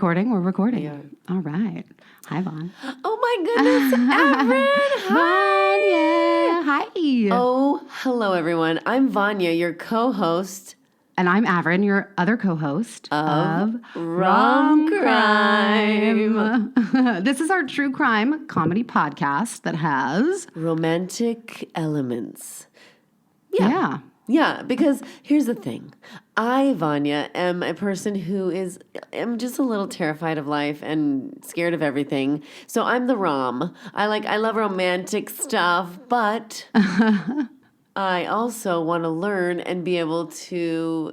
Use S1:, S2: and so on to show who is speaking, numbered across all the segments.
S1: recording? We're recording.
S2: Yeah.
S1: All right. Hi, Vaughn.
S2: Oh my goodness, Averyn!
S1: Vanya. Hi.
S2: Oh, hello everyone. I'm Vonia, your co-host
S1: And I'm Averyn, your other co-host
S2: of Rom Crime.
S1: This is our true crime comedy podcast that has
S2: Romantic elements.
S1: Yeah.
S2: Because here's the thing. I, Vanya, am a person who am just a little terrified of life and scared of everything. So I'm the Rom. I love romantic stuff, but I also want to learn and be able to,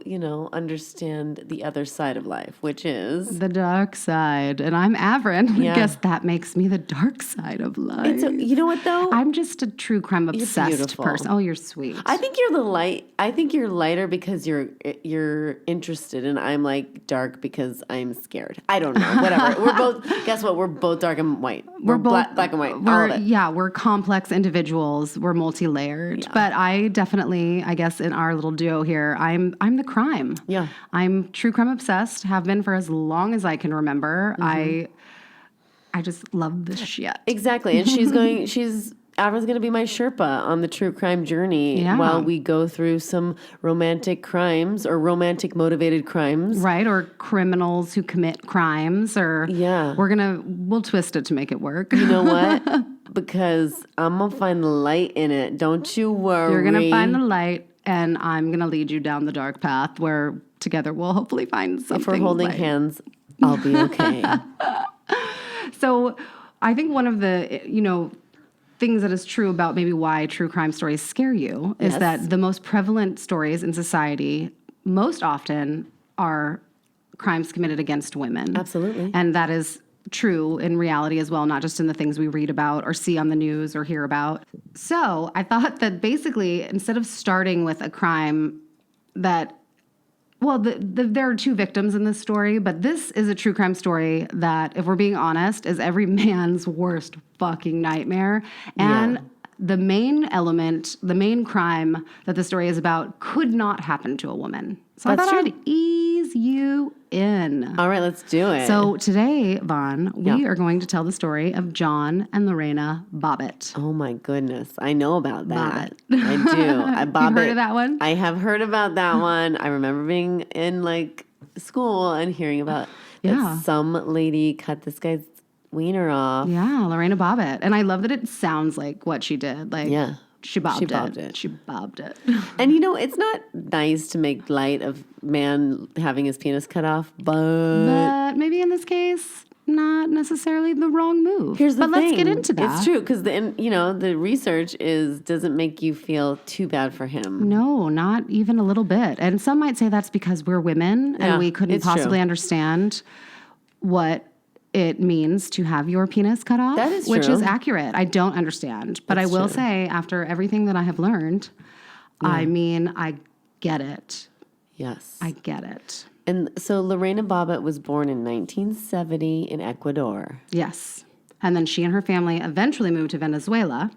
S2: understand the other side of life, which is
S1: the dark side. And I'm Averyn.
S2: Yeah.
S1: I guess that makes me the dark side of life.
S2: you know what though?
S1: I'm just a true crime obsessed
S2: beautiful.
S1: person. Oh, you're sweet.
S2: I think you're the light. I think you're lighter because you're interested, and I'm like dark because I'm scared. I don't know. Whatever. We're both. Guess what? We're both dark and white. We're both black and white. All of it.
S1: Yeah, we're complex individuals. We're multi-layered.
S2: Yeah.
S1: But I definitely, I guess, in our little duo here, I'm the crime.
S2: Yeah.
S1: I'm true crime obsessed. Have been for as long as I can remember.
S2: Mm-hmm.
S1: I just love this shit.
S2: Exactly. And Averyn's going to be my Sherpa on the true crime journey while we go through some romantic crimes or romantic motivated crimes.
S1: Right, or criminals who commit crimes, or we'll twist it to make it work.
S2: You know what? Because I'm going to find the light in it. Don't you worry.
S1: You're going to find the light, and I'm going to lead you down the dark path where together we'll hopefully find something.
S2: If we're holding hands, I'll be okay.
S1: So I think one of the, things that is true about maybe why true crime stories scare you is that the most prevalent stories in society most often are crimes committed against women.
S2: Absolutely.
S1: And that is true in reality as well, not just in the things we read about or see on the news or hear about. So I thought that basically, instead of starting with a crime that, there are two victims in this story, but this is a true crime story that, if we're being honest, is every man's worst fucking nightmare. And the main element, the main crime that the story is about could not happen to a woman. So
S2: That's
S1: I thought
S2: true.
S1: I'd ease you in.
S2: All right, let's do it.
S1: So today, Vaughn, we are going to tell the story of John and Lorena Bobbitt.
S2: Oh my goodness, I know about that.
S1: Bobbitt.
S2: I do. Bobbitt.
S1: You heard of that one?
S2: I have heard about that one. I remember being in school and hearing about that some lady cut this guy's wiener off.
S1: Yeah, Lorena Bobbitt. And I love that it sounds like what she did. She bobbed it. She bobbed it.
S2: And it's not nice to make light of man having his penis cut off,
S1: But maybe in this case, not necessarily the wrong move.
S2: Here's the thing.
S1: But let's get into that.
S2: It's true, because the research doesn't make you feel too bad for him.
S1: No, not even a little bit. And some might say that's because we're women and we couldn't possibly understand what it means to have your penis cut off.
S2: That is
S1: which
S2: true.
S1: is accurate. I don't understand. But I will say, after everything that I have learned, I get it.
S2: Yes.
S1: I get it.
S2: And so Lorena Bobbitt was born in 1970 in Ecuador.
S1: Yes. And then she and her family eventually moved to Venezuela.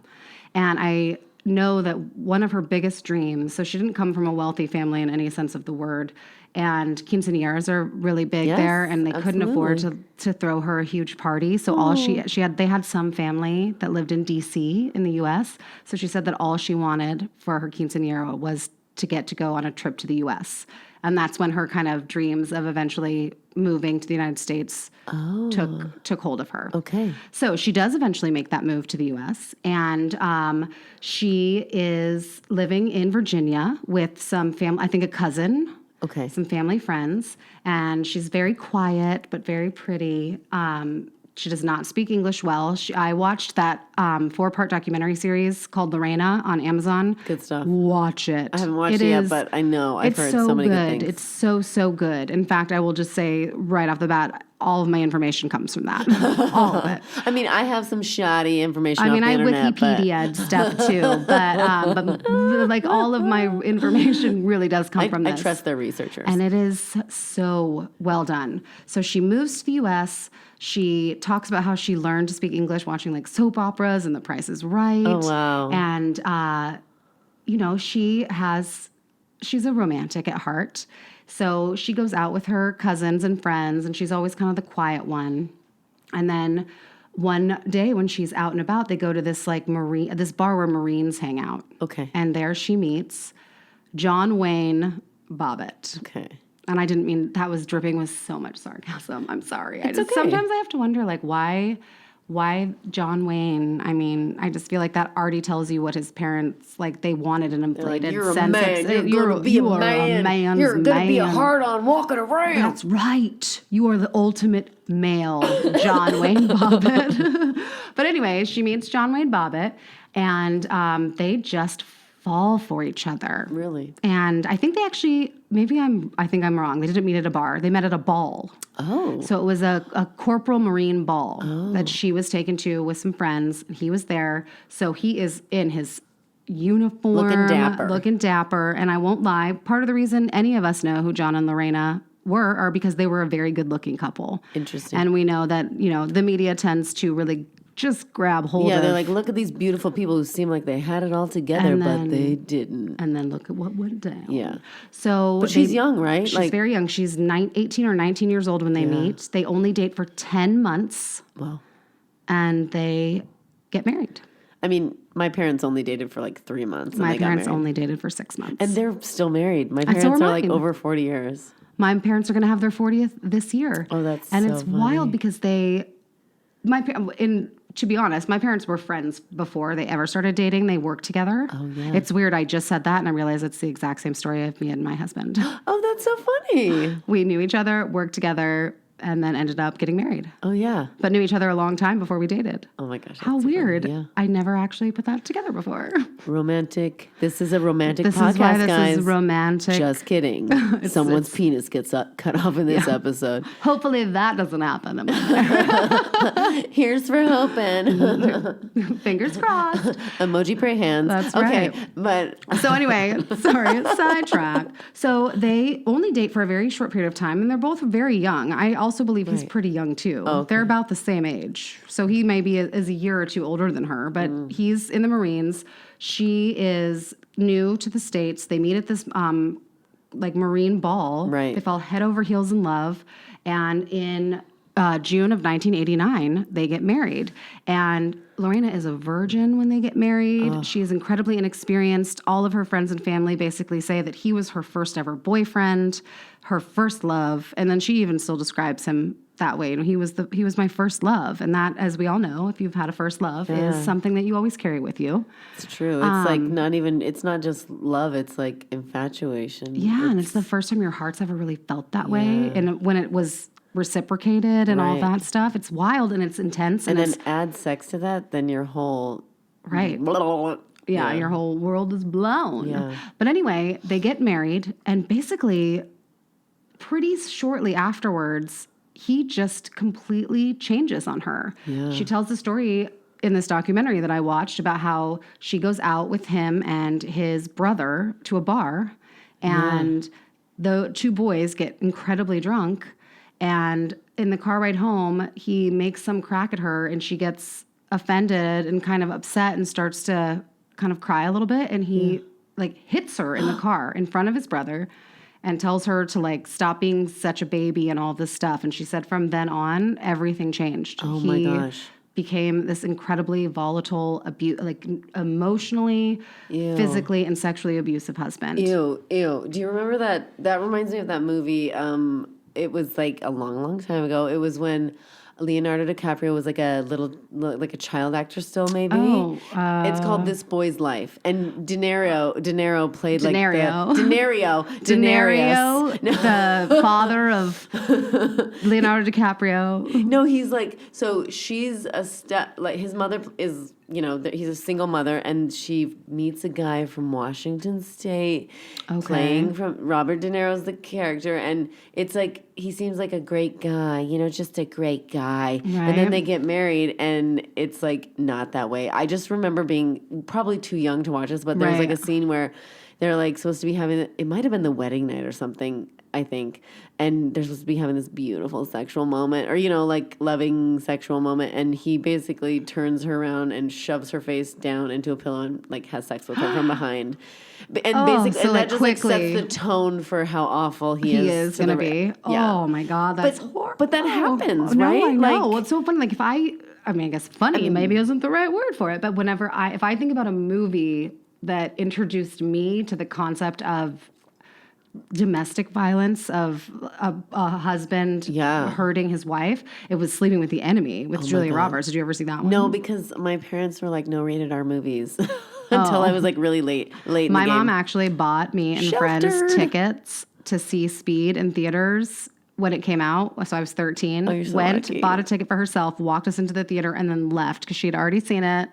S1: And I know that one of her biggest dreams, so she didn't come from a wealthy family in any sense of the word, and quinceañeras are really big there, and they couldn't afford to throw her a huge party. So all they had some family that lived in D.C. in the U.S., so she said that all she wanted for her quinceañera was to get to go on a trip to the U.S., and that's when her kind of dreams of eventually moving to the United States took hold of her.
S2: Okay.
S1: So she does eventually make that move to the U.S., and she is living in Virginia with some family, I think a cousin, some family friends, and she's very quiet but very pretty. She does not speak English well. I watched that 4-part documentary series called Lorena on Amazon.
S2: Good stuff.
S1: Watch it.
S2: I haven't watched it yet, but I know. I've heard so many good things.
S1: It's so good. In fact, I will just say right off the bat, all of my information comes from that. All of it.
S2: I mean, I have some shoddy information off the internet.
S1: Wikipedia'd stuff too, but all of my information really does come from this.
S2: I trust their researchers.
S1: And it is so well done. So she moves to the U.S., she talks about how she learned to speak English watching soap operas and The Price is Right.
S2: Oh, wow.
S1: And, she's a romantic at heart. So she goes out with her cousins and friends, and she's always kind of the quiet one. And then one day when she's out and about, they go to this this bar where Marines hang out.
S2: Okay.
S1: And there she meets John Wayne Bobbitt.
S2: Okay.
S1: And I didn't mean that was dripping with so much sarcasm. I'm sorry.
S2: It's okay.
S1: Sometimes I have to wonder, like, why John Wayne? I mean, I just feel like that already tells you what his parents, like, they wanted an inflated
S2: You're a
S1: sense
S2: man.
S1: of...
S2: You're going to be a man.
S1: man's
S2: You're going to be a
S1: man.
S2: hard-on walking around.
S1: That's right. You are the ultimate male, John Wayne Bobbitt. But anyway, she meets John Wayne Bobbitt, and they just fall for each other.
S2: Really?
S1: And I think they actually, I think I'm wrong. They didn't meet at a bar. They met at a ball.
S2: Oh.
S1: So it was a corporal marine ball that she was taken to with some friends. And he was there. So he is in his uniform. Looking dapper. And I won't lie, part of the reason any of us know who John and Lorena are because they were a very good-looking couple.
S2: Interesting.
S1: And we know that, the media tends to really just grab hold of...
S2: Yeah, they're like, look at these beautiful people who seem like they had it all together, but they didn't.
S1: And then look at what went down.
S2: Yeah.
S1: So...
S2: But she's young, right?
S1: She's very young. She's 18 or 19 years old when they meet. They only date for 10 months.
S2: Wow.
S1: And they get married.
S2: I mean, my parents only dated for like 3 months.
S1: My parents only dated for 6 months.
S2: And they're still married. My
S1: so
S2: parents
S1: are
S2: are like
S1: mine.
S2: over 40 years.
S1: My parents are going to have their 40th this year.
S2: Oh, that's
S1: And
S2: so
S1: it's
S2: funny.
S1: wild because to be honest, my parents were friends before they ever started dating. They worked together.
S2: Oh, yeah.
S1: It's weird. I just said that and I realized it's the exact same story of me and my husband.
S2: Oh, that's so funny.
S1: We knew each other, worked together, and then ended up getting married.
S2: Oh, yeah.
S1: But knew each other a long time before we dated.
S2: Oh, my gosh.
S1: How
S2: that's so
S1: weird.
S2: funny. Yeah.
S1: I never actually put that together before.
S2: Romantic. This is a romantic
S1: This
S2: podcast,
S1: is why this
S2: guys.
S1: is romantic.
S2: Just kidding. Someone's penis gets cut off in this episode.
S1: Hopefully that doesn't happen.
S2: Here's for hoping.
S1: Fingers crossed.
S2: Emoji pray hands.
S1: That's
S2: okay,
S1: right.
S2: but
S1: So anyway, sorry, sidetrack. So they only date for a very short period of time, and they're both very young. I also believe he's pretty young too.
S2: Oh, okay.
S1: They're about the same age. So he maybe is a year or two older than her, but he's in the Marines. She is new to the States. They meet at this Marine ball.
S2: Right.
S1: They fall head over heels in love. And in June of 1989, they get married. And Lorena is a virgin when they get married. She is incredibly inexperienced. All of her friends and family basically say that he was her first ever boyfriend, her first love. And then she even still describes him that way. He was my first love. And that, as we all know, if you've had a first love, is something that you always carry with you.
S2: it's true. It's like it's not just love, it's like infatuation.
S1: Yeah, and it's the first time your heart's ever really felt that way. And when it was reciprocated and all that stuff, it's wild and it's intense.
S2: And then add sex to that, then your whole...
S1: Right. Yeah, your whole world is blown.
S2: Yeah.
S1: But anyway, they get married, and basically, pretty shortly afterwards, he just completely changes on her. Yeah. She tells the story in this documentary that I watched about how she goes out with him and his brother to a bar, and the two boys get incredibly drunk, and in the car ride home, he makes some crack at her, and she gets offended and kind of upset and starts to kind of cry a little bit, and he hits her in the car in front of his brother and tells her to stop being such a baby and all this stuff. And she said from then on, everything changed.
S2: Oh my gosh.
S1: Became this incredibly volatile, emotionally, physically, and sexually abusive husband.
S2: Ew. Do you remember that? That reminds me of that movie. It was a long, long time ago. It was when Leonardo DiCaprio was a child actor still, maybe. It's called This Boy's Life, and De Niro played
S1: De Niro,
S2: Daenerys.
S1: the father of Leonardo DiCaprio.
S2: No, he's so she's his mother is, he's a single mother, and she meets a guy from Washington State, playing from Robert De Niro's the character, and it's he seems like a great guy, just a great guy. Right. And then they get married, and it's not that way. I just remember being probably too young to watch this, but there was a scene where they're supposed to be having, it might have been the wedding night or something, I think. And they're supposed to be having this beautiful sexual moment or, like loving sexual moment. And he basically turns her around and shoves her face down into a pillow and like has sex with her from behind. And basically,
S1: so,
S2: and
S1: like,
S2: that just
S1: quickly,
S2: sets the tone for how awful he
S1: is going to be.
S2: Yeah.
S1: Oh my God. That's horrible.
S2: But that happens,
S1: no,
S2: right?
S1: I know. Well, it's so funny. Like I guess funny maybe isn't the right word for it. But if I think about a movie that introduced me to the concept of domestic violence, of a husband hurting his wife, it was Sleeping with the Enemy with Julia Roberts. Did you ever see that one?
S2: No, because my parents were like, no rated R movies until I was like really late in
S1: my
S2: the game.
S1: mom actually bought me and friends tickets to see Speed in theaters when it came out. So I was 13.
S2: Oh, you're so
S1: went,
S2: lucky.
S1: bought a ticket for herself, walked us into the theater, and then left because she had already seen it.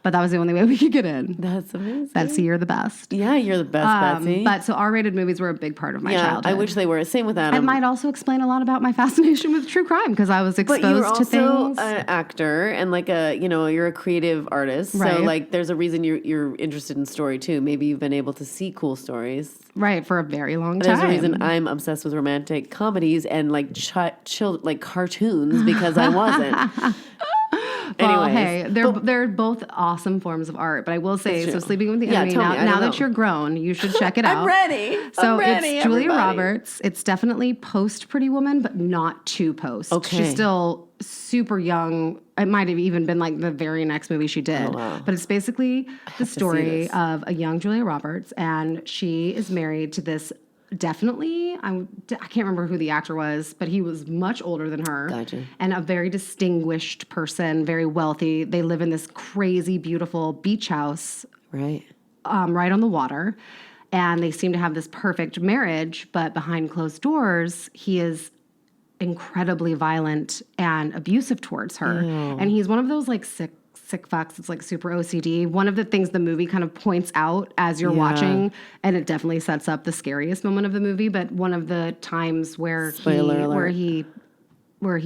S1: But that was the only way we could get in.
S2: That's amazing.
S1: Betsy, you're the best.
S2: Yeah, you're the best, Betsy.
S1: But so R-rated movies were a big part of my childhood.
S2: I wish they were. Same with Adam.
S1: It might also explain a lot about my fascination with true crime because I was exposed
S2: but you're
S1: to things.
S2: also an actor and like you're a creative artist.
S1: Right.
S2: So like there's a reason you're interested in story too. Maybe you've been able to see cool stories.
S1: Right, for a very long time.
S2: There's a reason I'm obsessed with romantic comedies and like like cartoons because I wasn't.
S1: Well,
S2: Anyways,
S1: hey, they're both awesome forms of art, but I will say, so Sleeping with the Enemy, now that you're grown, you should check it out.
S2: I'm ready.
S1: So
S2: I'm ready,
S1: it's Julia
S2: everybody.
S1: Roberts. It's definitely post Pretty Woman, but not too post.
S2: Okay.
S1: She's still super young. It might have even been like the very next movie she did.
S2: Oh, wow.
S1: But it's basically the story
S2: this.
S1: of a young Julia Roberts, and she is married to this I can't remember who the actor was, but he was much older than her.
S2: Gotcha.
S1: And a very distinguished person, very wealthy. They live in this crazy, beautiful beach house
S2: Right.
S1: right on the water. And they seem to have this perfect marriage, but behind closed doors, he is incredibly violent and abusive towards her. And he's one of those like sick fucks. It's like super OCD. One of the things the movie kind of points out as you're watching, and it definitely sets up the scariest moment of the movie, but one of the times where he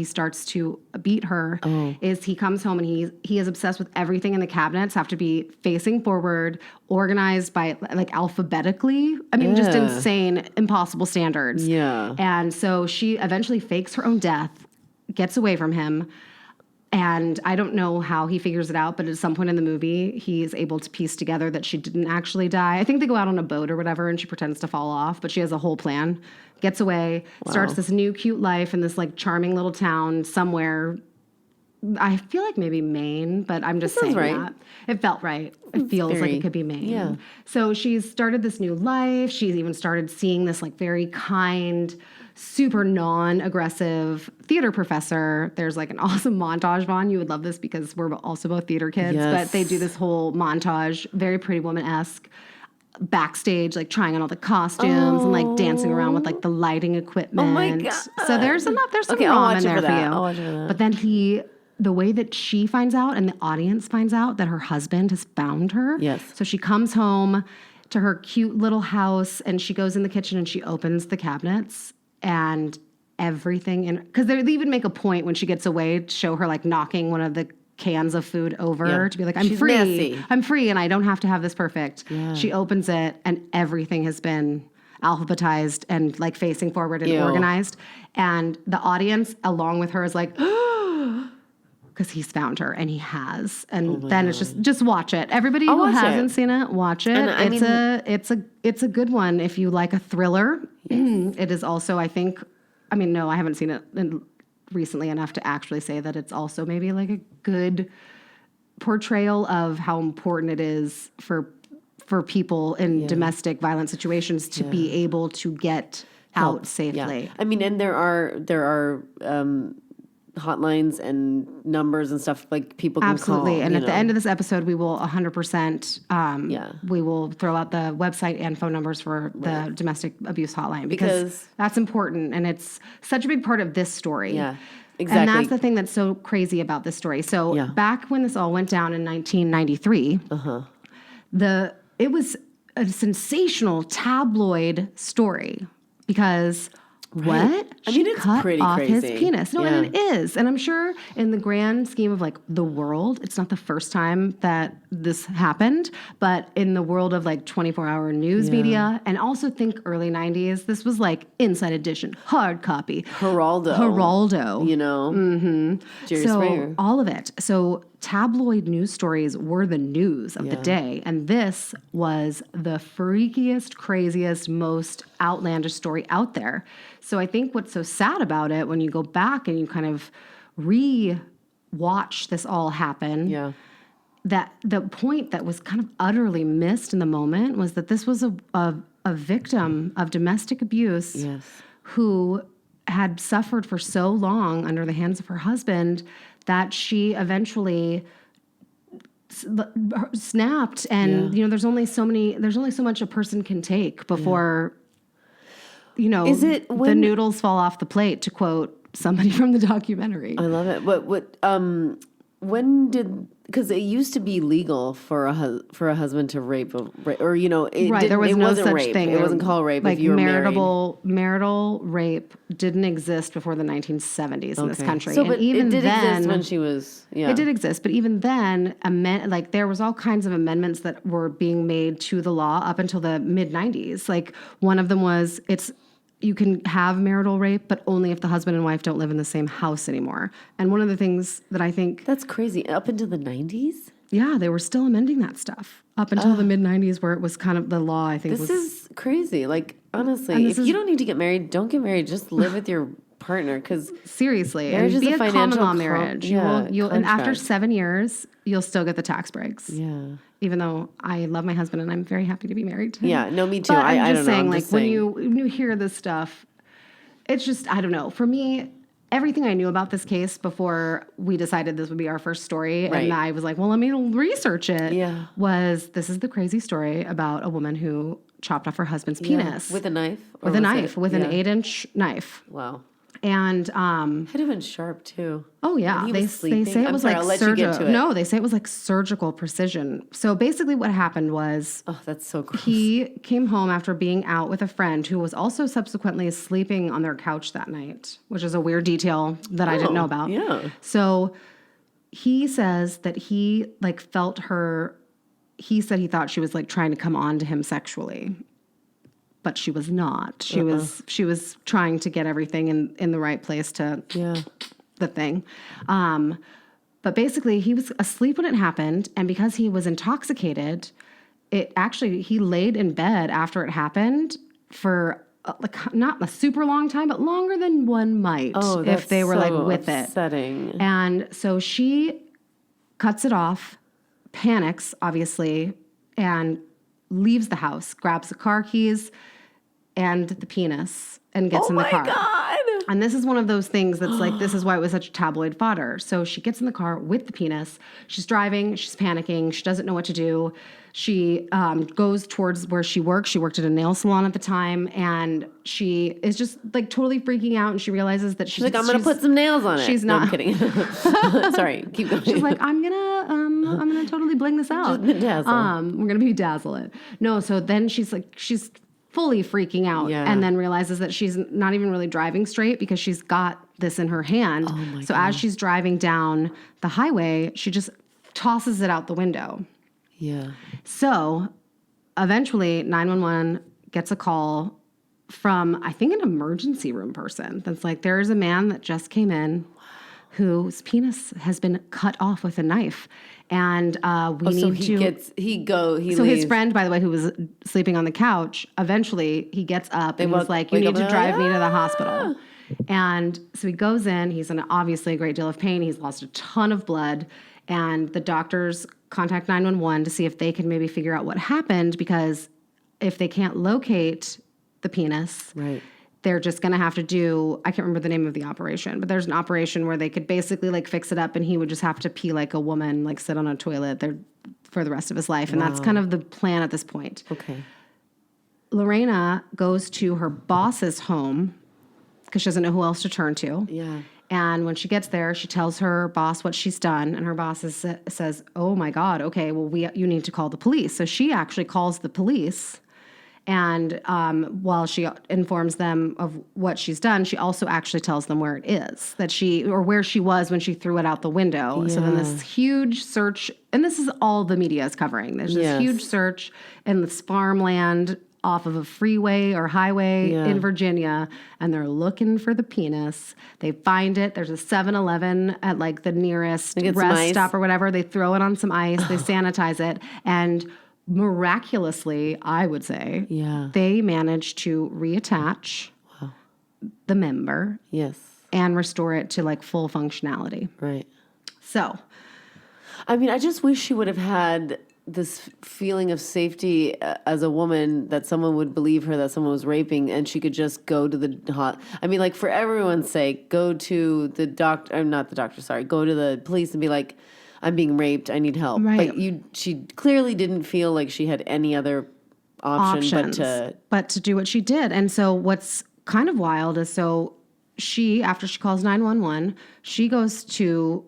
S1: starts to beat her is he comes home and he is obsessed with everything in the cabinets have to be facing forward, organized by like alphabetically. I mean, just insane, impossible standards.
S2: Yeah.
S1: And so she eventually fakes her own death, gets away from him. And I don't know how he figures it out, but at some point in the movie, he is able to piece together that she didn't actually die. I think they go out on a boat or whatever, and she pretends to fall off, but she has a whole plan. Gets away, starts this new cute life in this like charming little town somewhere. I feel like maybe Maine, but I'm just saying that. It felt right. It feels like it could be Maine.
S2: Yeah.
S1: So she's started this new life. She's even started seeing this like very kind, super non-aggressive theater professor. There's like an awesome montage, Vaughn. You would love this because we're also both theater kids.
S2: Yes.
S1: But they do this whole montage, very Pretty Woman-esque, backstage, like trying on all the costumes and like dancing around with like the lighting equipment.
S2: Oh my God.
S1: So there's some
S2: Okay, I'll
S1: rom
S2: watch
S1: in
S2: it
S1: there
S2: for
S1: for
S2: that.
S1: you.
S2: I'll watch it for that.
S1: But then the way that she finds out and the audience finds out that her husband has found her.
S2: Yes.
S1: So she comes home to her cute little house and she goes in the kitchen and she opens the cabinets and everything in, because they even make a point when she gets away to show her like knocking one of the cans of food over to be like,
S2: She's messy.
S1: I'm free and I don't have to have this perfect. Yeah. She opens it and everything has been alphabetized and like facing forward and organized. And the audience along with her is like, because he's found her and he has. And then it's just watch it. Everybody who hasn't seen it, watch it. And it's a good one if you like a thriller. Yes. It is also, I haven't seen it recently enough to actually say that it's also maybe like a good portrayal of how important it is for people in domestic violence situations to be able to get out safely.
S2: Yeah. I mean, and there are hotlines and numbers and stuff like people can
S1: Absolutely.
S2: call.
S1: And at the end of this episode, we will 100%, we will throw out the website and phone numbers for the domestic abuse hotline because that's important. And it's such a big part of this story.
S2: Yeah, exactly.
S1: And that's the thing that's so crazy about this story. So back when this all went down in 1993, it was a sensational tabloid story because What?
S2: I mean,
S1: She
S2: it's
S1: cut
S2: pretty
S1: off his
S2: crazy.
S1: penis. No,
S2: Yeah.
S1: and it is. And I'm sure in the grand scheme of like the world, it's not the first time that this happened, but in the world of like 24-hour news media, and also think early 90s, this was like Inside Edition, hard copy. Geraldo.
S2: You know? Jerry Springer.
S1: All of it. So tabloid news stories were the news of the day. And this was the freakiest, craziest, most outlandish story out there. So I think what's so sad about it when you go back and you kind of re-watch this all happen, that the point that was kind of utterly missed in the moment was that this was a victim of domestic abuse who had suffered for so long under the hands of her husband that she eventually snapped. And there's only so much a person can take before the noodles fall off the plate, to quote somebody from the documentary.
S2: I love it. When did, because it used to be legal for a husband to rape, or
S1: there was no
S2: wasn't
S1: such
S2: rape.
S1: thing.
S2: It wasn't called rape
S1: like
S2: if you were
S1: marital rape didn't exist before the 1970s in this country.
S2: So,
S1: and
S2: but
S1: even
S2: it did
S1: then,
S2: exist when she was. Yeah,
S1: it did exist, but even then, there was all kinds of amendments that were being made to the law up until the mid 90s. Like one of them was you can have marital rape, but only if the husband and wife don't live in the same house anymore. And one of the things that I think...
S2: That's crazy. Up into the 90s?
S1: Yeah, they were still amending that stuff. Up until the mid-90s where it was kind of the law, I think.
S2: This is crazy. Like, honestly, if you don't need to get married, don't get married. Just live with your partner, because...
S1: Seriously.
S2: Marriage
S1: and
S2: is
S1: be
S2: a
S1: a
S2: financial
S1: common law marriage. And after 7 years, you'll still get the tax breaks.
S2: Yeah.
S1: Even though I love my husband and I'm very happy to be married to him.
S2: Yeah, no, me too.
S1: But I'm
S2: I
S1: just
S2: don't
S1: saying,
S2: know.
S1: like, when you hear this stuff... It's just, I don't know. For me, everything I knew about this case before we decided this would be our first story, and I was like, well, let me research it, this is the crazy story about a woman who chopped off her husband's penis.
S2: With a knife?
S1: With an 8-inch knife.
S2: Wow.
S1: And
S2: had to been sharp too.
S1: Oh yeah, they say it was like surgical. No, they say it was like surgical precision. So basically, what happened was,
S2: that's so gross.
S1: He came home after being out with a friend who was also subsequently sleeping on their couch that night, which is a weird detail that I didn't know about.
S2: Yeah.
S1: So he says that he felt her. He said he thought she was trying to come on to him sexually. But she was not. She was trying to get everything in the right place to the thing. But basically, he was asleep when it happened, and because he was intoxicated, he laid in bed after it happened for not a super long time, but longer than one might if they were with
S2: upsetting.
S1: it. And so she cuts it off, panics obviously, and leaves the house, grabs the car keys and the penis, and gets in the car. Oh my
S2: God!
S1: And this is one of those things that's this is why it was such tabloid fodder. So she gets in the car with the penis. She's driving. She's panicking. She doesn't know what to do. She goes towards where she works. She worked at a nail salon at the time, and she is just totally freaking out. And she realizes that she's
S2: like, I'm gonna put some nails on it.
S1: She's
S2: no,
S1: not.
S2: I'm kidding. Sorry, keep going.
S1: She's like, I'm gonna totally bling this out.
S2: Just bedazzle.
S1: We're gonna bedazzle it. No, so then she's fully freaking out, and then realizes that she's not even really driving straight because she's got this in her hand.
S2: Oh my
S1: so
S2: God.
S1: as she's driving down the highway, she just tosses it out the window.
S2: Yeah.
S1: So eventually 911 gets a call from, I think, an emergency room person that's like, there is a man that just came in whose penis has been cut off with a knife. And we need to...
S2: So
S1: his friend, by the way, who was sleeping on the couch, eventually he gets up and he's like, you need to drive me to the hospital. And so he goes in. He's in obviously a great deal of pain. He's lost a ton of blood. And the doctors contact 911 to see if they can maybe figure out what happened, because if they can't locate the penis...
S2: Right.
S1: They're just going to have to do, I can't remember the name of the operation, but there's an operation where they could basically fix it up and he would just have to pee like a woman, sit on a toilet there for the rest of his life. And that's kind of the plan at this point.
S2: Okay.
S1: Lorena goes to her boss's home because she doesn't know who else to turn to.
S2: Yeah.
S1: And when she gets there, she tells her boss what she's done. And her boss says, oh my God, okay, well, you need to call the police. So she actually calls the police. And while she informs them of what she's done, she also actually tells them where it is, where she was when she threw it out the window. So then this huge search, and this is all the media is covering. There's this huge search in this farmland off of a freeway or highway in Virginia, and they're looking for the penis. They find it. There's a 7-Eleven at like the nearest rest stop or whatever. They throw it on some ice. They sanitize it, and miraculously, I would say, they managed to reattach the member and restore it to like full functionality.
S2: Right.
S1: So,
S2: I mean, I just wish she would have had this feeling of safety as a woman, that someone would believe her, that someone was raping, and she could just go to like, for everyone's sake, go to the doctor, not the doctor, sorry, go to the police and be like, I'm being raped, I need help.
S1: Right.
S2: But she clearly didn't feel like she had any other option
S1: but to do what she did. And so what's kind of wild is, so after she calls 911, she goes to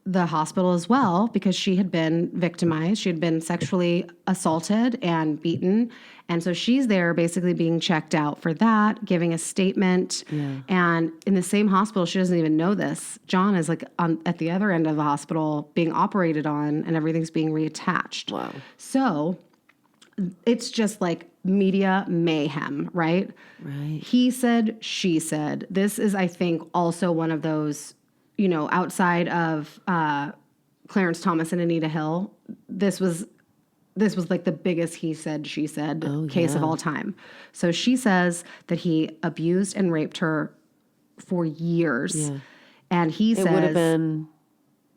S1: the hospital as well, because she had been victimized. She had been sexually assaulted and beaten. And so she's there basically being checked out for that, giving a statement. And in the same hospital, she doesn't even know this, John is like at the other end of the hospital being operated on, and everything's being reattached.
S2: Wow.
S1: So it's just like media mayhem, right?
S2: Right.
S1: He said, she said. This is, I think, also one of those, outside of Clarence Thomas and Anita Hill, this was like the biggest he said, she said case of all time. So she says that he abused and raped her for years. Yeah. And he says...
S2: It would have been...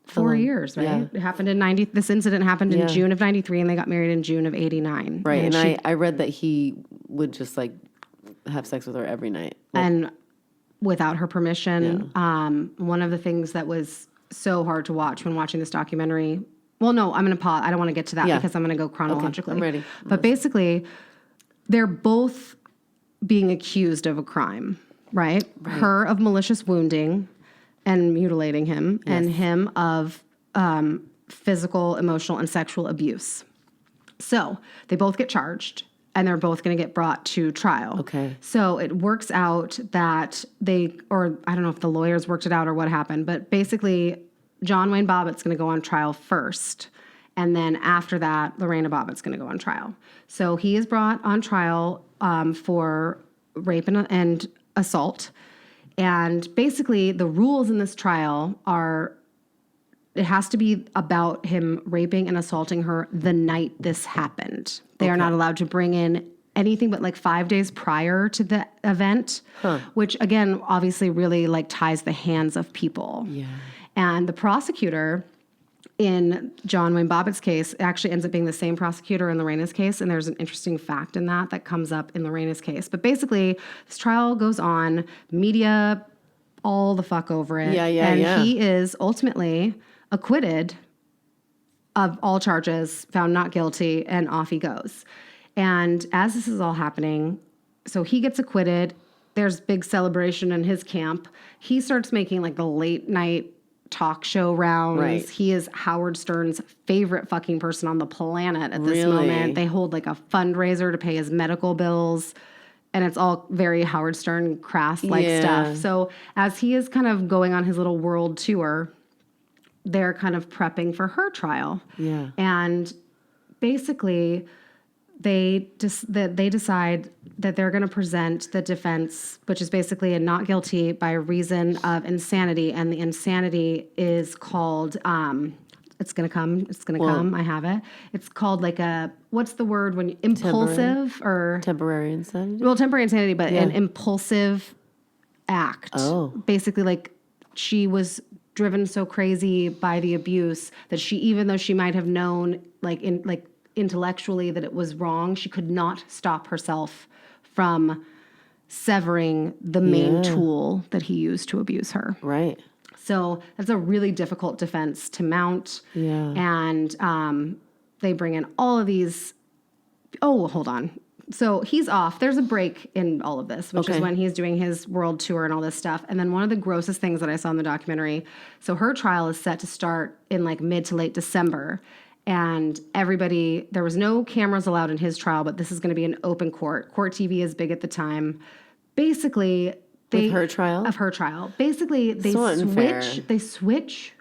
S1: 4 years, right? Yeah. It happened in this incident happened in June of 93, and they got married in June of 89.
S2: Right, and I read that he would just like have sex with her every night.
S1: And without her permission. One of the things that was so hard to watch when watching this documentary... Well, no, I'm going to pause. I don't want to get to that because I'm going to go chronologically.
S2: Okay, I'm ready.
S1: But basically, they're both being accused of a crime, right? Her of malicious wounding and mutilating him, and him of physical, emotional, and sexual abuse. So they both get charged, and they're both going to get brought to trial.
S2: Okay.
S1: So it works out that I don't know if the lawyers worked it out or what happened, but basically John Wayne Bobbitt's going to go on trial first. And then after that, Lorena Bobbitt's going to go on trial. So he is brought on trial for rape and assault. And basically the rules in this trial are, it has to be about him raping and assaulting her the night this happened. They are not allowed to bring in anything but like 5 days prior to the event, which again, obviously really like ties the hands of people. Yeah. And the prosecutor in John Wayne Bobbitt's case actually ends up being the same prosecutor in Lorena's case. And there's an interesting fact in that comes up in Lorena's case. But basically, this trial goes on, media all the fuck over it. And he is ultimately acquitted of all charges, found not guilty, and off he goes. And as this is all happening, so he gets acquitted. There's big celebration in his camp. He starts making like the late night talk show rounds. Right. He is Howard Stern's favorite fucking person on the planet at this moment. They hold like a fundraiser to pay his medical bills, and it's all very Howard Stern crass-like stuff. So as he is kind of going on his little world tour, they're kind of prepping for her trial. Yeah. And basically they decide that they're going to present the defense, which is basically a not guilty by reason of insanity. And the insanity is called, it's going to come. I have it. It's called like what's the word when impulsive or
S2: temporary insanity?
S1: Well, temporary insanity, but an impulsive act. Oh. Basically like she was driven so crazy by the abuse that she, even though she might have known intellectually that it was wrong, she could not stop herself from severing the main tool that he used to abuse her. Right. So that's a really difficult defense to mount. Yeah. And they bring in all of these. Oh, hold on. So he's off. There's a break in all of this, which is when he's doing his world tour and all this stuff. And then one of the grossest things that I saw in the documentary, so her trial is set to start in like mid to late December. And everybody, there was no cameras allowed in his trial, but this is going to be an open court. Court TV is big at the time. Basically,
S2: Of her trial?
S1: Of her trial. Basically, they switch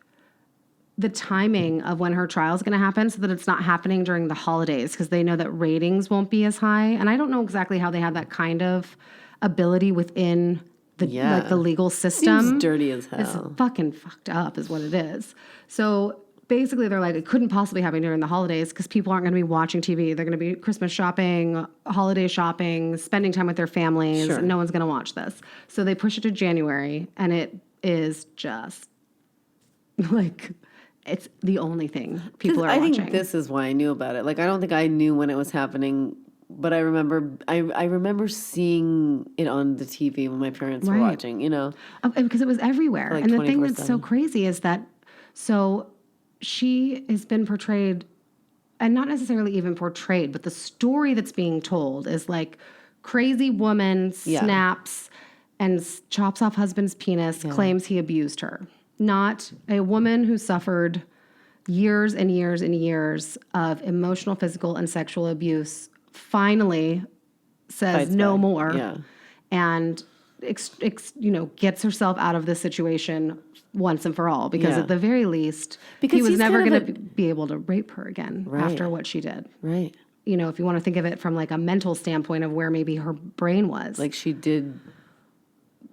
S1: the timing of when her trial is going to happen so that it's not happening during the holidays because they know that ratings won't be as high. And I don't know exactly how they have that kind of ability within the legal system.
S2: Seems dirty as hell.
S1: It's fucking fucked up is what it is. So basically they're like, it couldn't possibly happen during the holidays because people aren't going to be watching TV. They're going to be Christmas shopping, holiday shopping, spending time with their families.
S2: Sure.
S1: And no one's going to watch this. So they push it to January, and it is just like, it's the only thing people are watching.
S2: I think this is why I knew about it. Like, I don't think I knew when it was happening, but I remember seeing it on the TV when my parents were watching, you know.
S1: Because it was everywhere.
S2: Like
S1: and the thing that's
S2: 24/7.
S1: so crazy is that, so she has been portrayed, and not necessarily even portrayed, but the story that's being told is like crazy woman snaps and chops off husband's penis, claims he abused her. Not a woman who suffered years and years and years of emotional, physical, and sexual abuse finally says no more and gets herself out of this situation once and for all, because at the very least, he was never going to be able to rape her again after what she did.
S2: Right.
S1: You know, if you want to think of it from like a mental standpoint of where maybe her brain was.
S2: Like, she did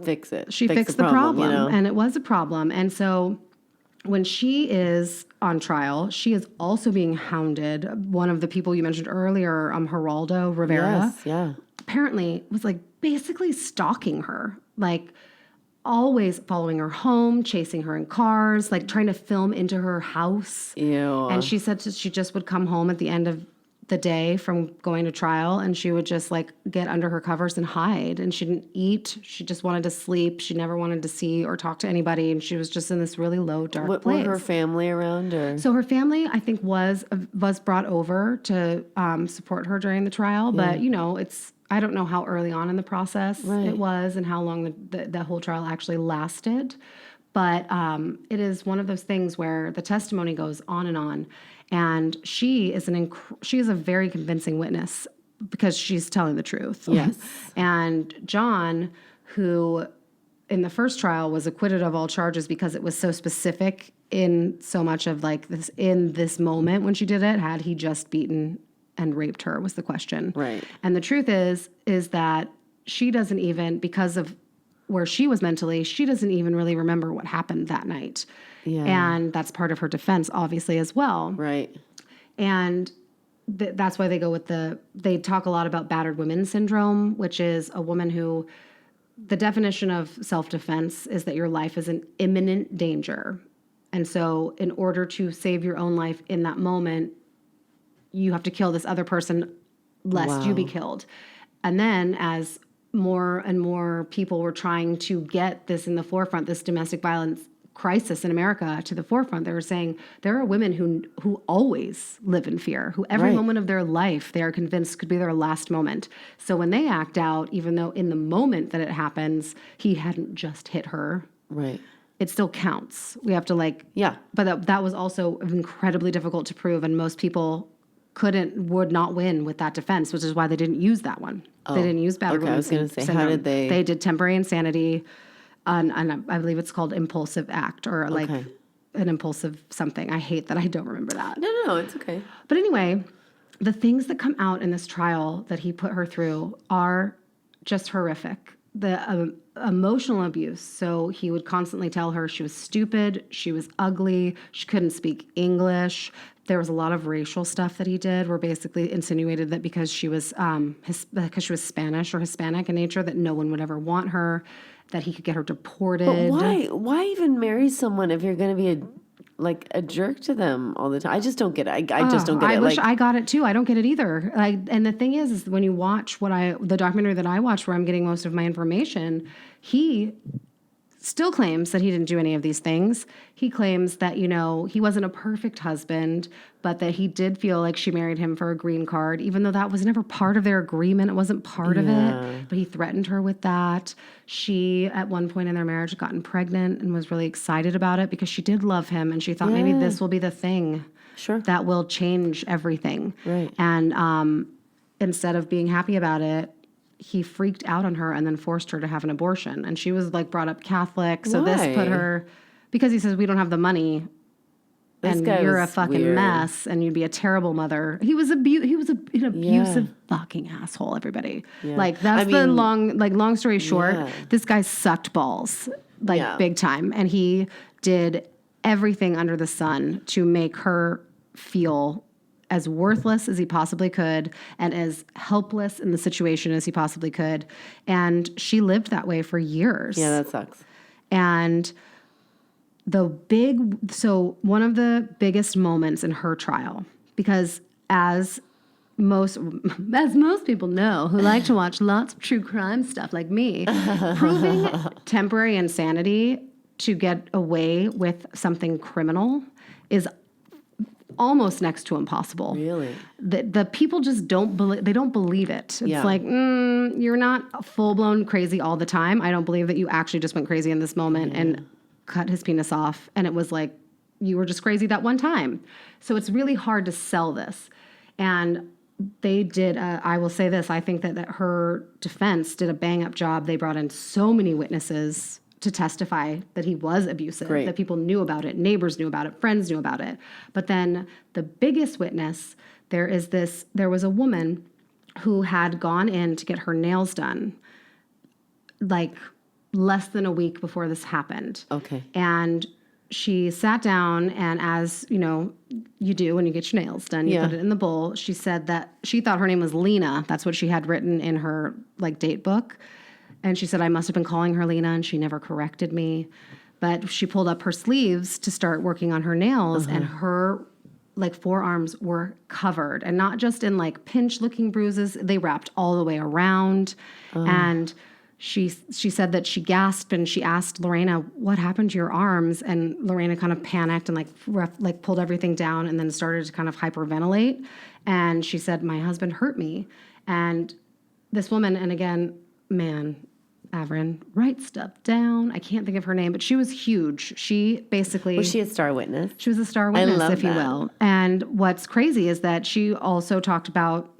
S2: fix it.
S1: She fixed the problem,
S2: you know?
S1: and it was a problem. And so when she is on trial, she is also being hounded. One of the people you mentioned earlier, Geraldo Rivera, apparently was like basically stalking her, like always following her home, chasing her in cars, like trying to film into her house.
S2: Ew.
S1: And she said she just would come home at the end of the day from going to trial, and she would just like get under her covers and hide, and she didn't eat. She just wanted to sleep. She never wanted to see or talk to anybody, and she was just in this really low, dark place.
S2: Were her family around? Or?
S1: So her family, I think, was brought over to support her during the trial, but you know, I don't know how early on in the process it was and how long the whole trial actually lasted. But it is one of those things where the testimony goes on, and she is a very convincing witness because she's telling the truth.
S2: Yes.
S1: And John, who in the first trial was acquitted of all charges because it was so specific in so much of like this, in this moment when she did it, had he just beaten and raped her was the question.
S2: Right.
S1: And the truth is that she doesn't even, because of where she was mentally, she doesn't even really remember what happened that night. Yeah. And that's part of her defense, obviously, as well.
S2: Right.
S1: And that's why they go with they talk a lot about battered women syndrome, which is a woman who, the definition of self-defense is that your life is in imminent danger. And so in order to save your own life in that moment, you have to kill this other person lest you be killed. And then as more and more people were trying to get this in the forefront, this domestic violence crisis in America to the forefront, they were saying there are women who always live in fear, who every moment of their life they are convinced could be their last moment. So when they act out, even though in the moment that it happens, he hadn't just hit her, it still counts. We have to but that was also incredibly difficult to prove, and most people would not win with that defense, which is why they didn't use that one. They didn't use battered women.
S2: I was going to say,
S1: syndrome.
S2: how did they?
S1: They did temporary insanity, and I believe it's called impulsive act, or like an impulsive something. I hate that I don't remember that.
S2: No, it's okay.
S1: But anyway, the things that come out in this trial that he put her through are just horrific. The emotional abuse. So he would constantly tell her she was stupid, she was ugly, she couldn't speak English. There was a lot of racial stuff that he did, where basically insinuated that because she was Spanish or Hispanic in nature, that no one would ever want her, that he could get her deported.
S2: But why? Why even marry someone if you're going to be a jerk to them all the time? I just don't get it. I just don't get it.
S1: I wish I got it too. I don't get it either. And the thing is when you watch the documentary that I watched, where I'm getting most of my information, he still claims that he didn't do any of these things. He claims that, he wasn't a perfect husband, but that he did feel like she married him for a green card, even though that was never part of their agreement. It wasn't part of it, but he threatened her with that. She, at one point in their marriage, had gotten pregnant and was really excited about it because she did love him, and she thought maybe this will be the thing that will change everything.
S2: Right.
S1: And instead of being happy about it, he freaked out on her and then forced her to have an abortion. And she was brought up Catholic. So this put her, because he says, we don't have the money and you're a fucking mess and you'd be a terrible mother. He was an abusive fucking asshole, everybody. That's the long story short, this guy sucked balls, big time. And he did everything under the sun to make her feel as worthless as he possibly could and as helpless in the situation as he possibly could. And she lived that way for years.
S2: Yeah, that sucks.
S1: And one of the biggest moments in her trial, because as most people know who like to watch lots of true crime stuff like me, proving temporary insanity to get away with something criminal is almost next to impossible.
S2: Really?
S1: The people just don't believe it. It's like, you're not full-blown crazy all the time. I don't believe that you actually just went crazy in this moment and cut his penis off. And it was like, you were just crazy that one time. So it's really hard to sell this. And they did, I will say this, I think that her defense did a bang-up job. They brought in so many witnesses to testify that he was abusive, that people knew about it, neighbors knew about it, friends knew about it. But then the biggest witness, there was a woman who had gone in to get her nails done less than a week before this happened.
S2: Okay.
S1: And she sat down, and as you do when you get your nails done, you put it in the bowl. She said that she thought her name was Lena. That's what she had written in her date book. And she said, I must have been calling her Lena, and she never corrected me. But she pulled up her sleeves to start working on her nails, and her forearms were covered. And not just in pinch-looking bruises. They wrapped all the way around. And she said that she gasped, and she asked Lorena, what happened to your arms? And Lorena kind of panicked and pulled everything down and then started to kind of hyperventilate. And she said, my husband hurt me. And this woman, and again, man, Averyn, write stuff down. I can't think of her name, but she was huge. She basically...
S2: Was she a star witness?
S1: She was a star witness, if you will. And what's crazy is that she also talked about,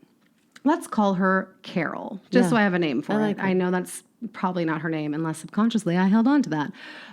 S1: let's call her Carol, just so I have a name for it. I know that's probably not her name, unless subconsciously I held on to that.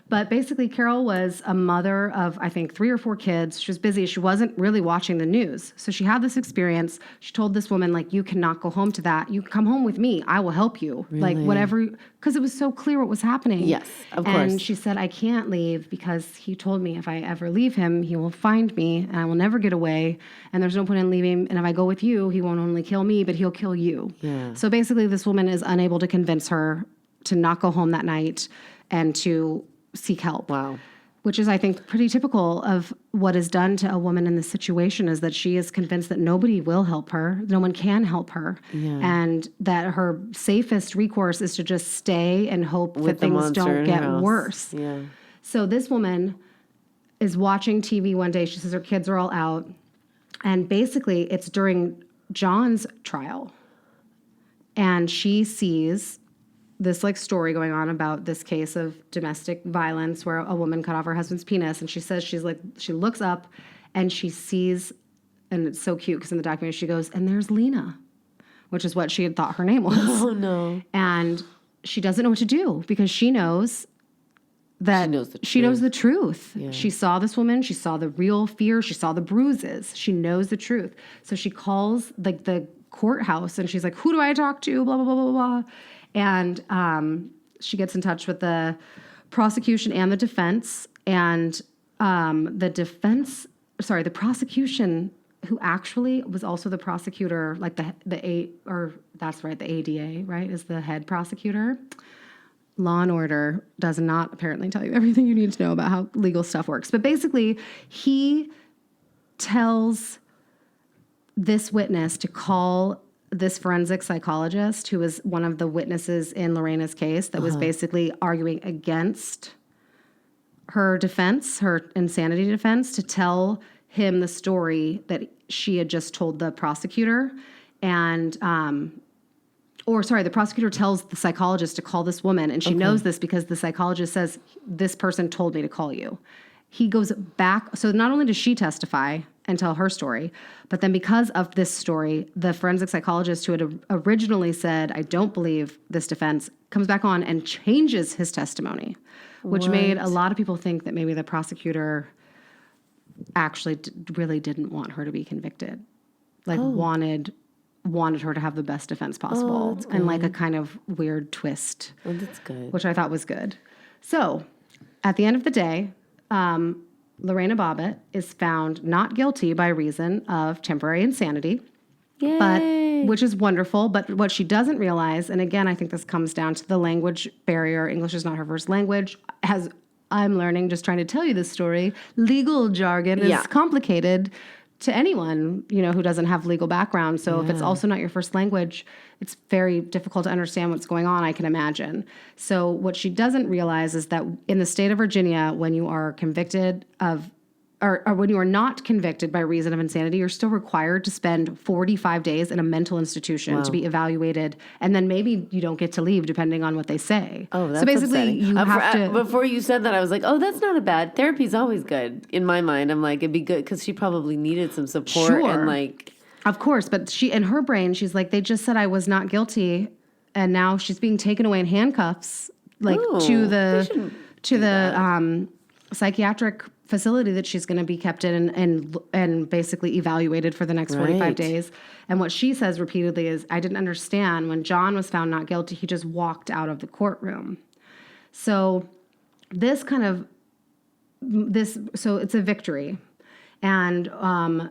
S1: But basically, Carol was a mother of, I think, 3 or 4 kids. She was busy. She wasn't really watching the news. So she had this experience. She told this woman, you cannot go home to that. You can come home with me. I will help you.
S2: Really?
S1: Whatever, because it was so clear what was happening.
S2: Yes, of course.
S1: And she said, I can't leave because he told me if I ever leave him, he will find me and I will never get away. And there's no point in leaving. And if I go with you, he won't only kill me, but he'll kill you.
S2: Yeah.
S1: So basically, this woman is unable to convince her to not go home that night and to seek help.
S2: Wow.
S1: Which is, I think, pretty typical of what is done to a woman in this situation, is that she is convinced that nobody will help her, no one can help her, and that her safest recourse is to just stay and hope that things don't get worse.
S2: Yeah.
S1: So this woman is watching TV one day. She says her kids are all out, and basically it's during John's trial, and she sees this story going on about this case of domestic violence where a woman cut off her husband's penis. And she says she looks up and she sees, and it's so cute because in the documentary she goes, and there's Lena, which is what she had thought her name was.
S2: Oh, no.
S1: And she doesn't know what to do because she knows that
S2: she knows the truth.
S1: Yeah. She saw this woman. She saw the real fear. She saw the bruises. She knows the truth. So she calls the courthouse and she's like, who do I talk to? Blah, blah, blah, blah, blah. And she gets in touch with the prosecution and the defense. And the prosecution, who actually was also the prosecutor, the ADA, right, is the head prosecutor. Law and Order does not apparently tell you everything you need to know about how legal stuff works. But basically, he tells this witness to call this forensic psychologist who was one of the witnesses in Lorena's case that was basically arguing against her defense, her insanity defense, to tell him the story that she had just told the prosecutor. And, the prosecutor tells the psychologist to call this woman, and she knows this because the psychologist says, this person told me to call you. He goes back. So not only does she testify and tell her story, but then because of this story, the forensic psychologist who had originally said, I don't believe this defense, comes back on and changes his testimony, which made a lot of people think that maybe the prosecutor actually really didn't want her to be convicted. Like wanted her to have the best defense possible, and like a kind of weird twist.
S2: Oh, that's good.
S1: Which I thought was good. So at the end of the day, Lorena Bobbitt is found not guilty by reason of temporary insanity.
S2: Yay.
S1: Which is wonderful. But what she doesn't realize, and again, I think this comes down to the language barrier. English is not her first language. As I'm learning, just trying to tell you this story, legal jargon is complicated to anyone, who doesn't have legal background. So if it's also not your first language, it's very difficult to understand what's going on, I can imagine. So what she doesn't realize is that in the state of Virginia, when you are convicted of or when you are not convicted by reason of insanity, you're still required to spend 45 days in a mental institution to be evaluated, and then maybe you don't get to leave depending on what they say.
S2: Oh, that's
S1: so basically
S2: upsetting.
S1: you have to.
S2: Before you said that, I was like, oh, that's not a bad. Therapy's always good. In my mind, I'm like, it'd be good because she probably needed some support and like.
S1: Of course, but she, in her brain, she's like, they just said I was not guilty, and now she's being taken away in handcuffs, like to the psychiatric facility that she's going to be kept in and basically evaluated for the next 45 days. And what she says repeatedly is, I didn't understand when John was found not guilty, he just walked out of the courtroom. So it's a victory. And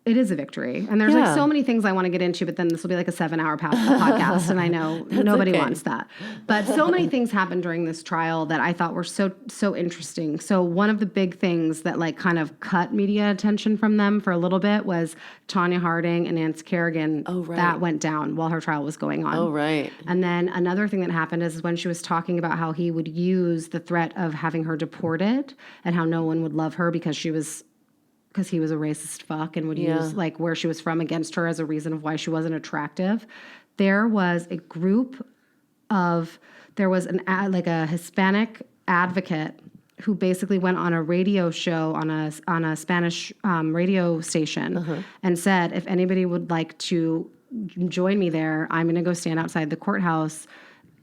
S1: it is a victory. And there's like so many things I want to get into, but then this will be like a 7-hour podcast. And I know nobody wants that. But so many things happened during this trial that I thought were so interesting. So one of the big things that like kind of cut media attention from them for a little bit was Tanya Harding and Nancy Kerrigan.
S2: Oh, right.
S1: That went down while her trial was going on.
S2: Oh, right.
S1: And then another thing that happened is when she was talking about how he would use the threat of having her deported and how no one would love her because he was a racist fuck and would use like where she was from against her as a reason of why she wasn't attractive. There was a Hispanic advocate who basically went on a radio show on a Spanish radio station and said, if anybody would like to join me there, I'm going to go stand outside the courthouse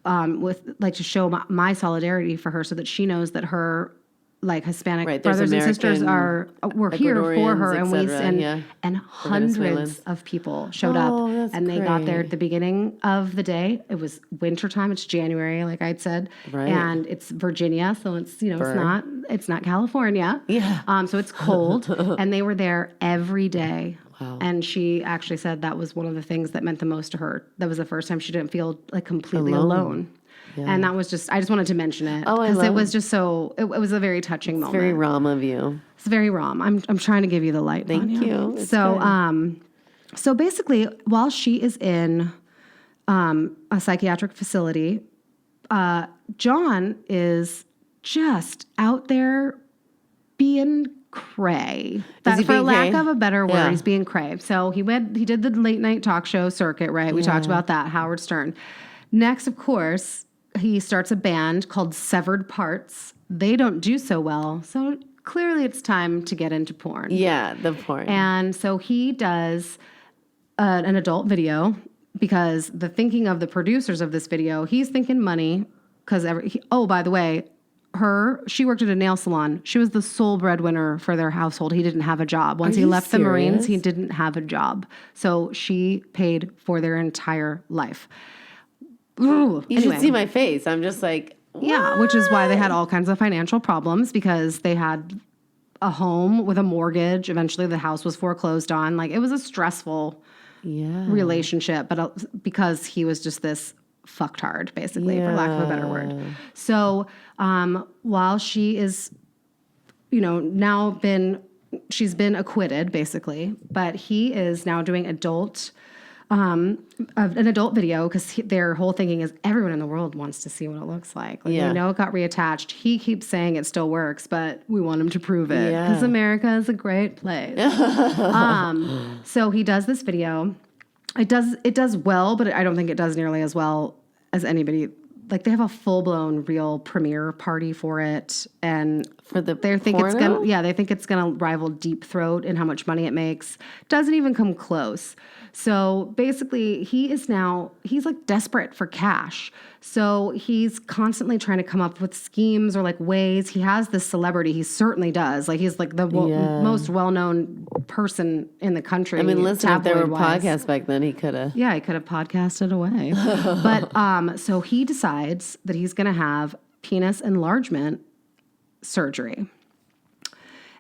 S1: to show my solidarity for her so that she knows that her like Hispanic brothers and sisters were here for her, and hundreds of people showed up, and they got there at the beginning of the day. It was wintertime. It's January, like I'd said, and it's Virginia, so it's it's not California. So it's cold, and they were there every day. Wow. And she actually said that was one of the things that meant the most to her. That was the first time she didn't feel like completely alone. Yeah. And that was I just wanted to mention it because it was just it was a very touching moment.
S2: It's very Rom of you.
S1: It's very Rom. I'm trying to give you the light.
S2: Thank you.
S1: So basically, while she is in a psychiatric facility, John is just out there being cray. For lack of a better word, he's being cray. So he did the late night talk show circuit, right? We talked about that, Howard Stern. Next, of course, he starts a band called Severed Parts. They don't do so well, so clearly it's time to get into porn.
S2: Yeah, the porn.
S1: And so he does an adult video because the thinking of the producers of this video, he's thinking money because by the way, she worked at a nail salon. She was the sole breadwinner for their household. He didn't have a job. Once he left the Marines, he didn't have a job. So she paid for their entire life.
S2: You should see my face. I'm just like, what?
S1: Yeah, which is why they had all kinds of financial problems because they had a home with a mortgage. Eventually, the house was foreclosed on. Like, it was a stressful relationship, but because he was just this fucktard, basically, for lack of a better word. So while she is, she's been acquitted, basically, but he is now doing adult of an adult video, because their whole thinking is everyone in the world wants to see what it looks like. Like, we know it got reattached. He keeps saying it still works, but we want him to prove it because America is a great place. So he does this video. It does well, but I don't think it does nearly as well as anybody. Like, they have a full-blown real premiere party for it, and they think it's gonna rival Deep Throat in how much money it makes. Doesn't even come close. So basically, he's like desperate for cash. So he's constantly trying to come up with schemes or like ways. He has this celebrity. He certainly does. Like, he's like the most well-known person in the country.
S2: I mean, listen, if there were podcasts back then, he could have.
S1: Yeah, he could have podcasted away. But so he decides that he's going to have penis enlargement surgery.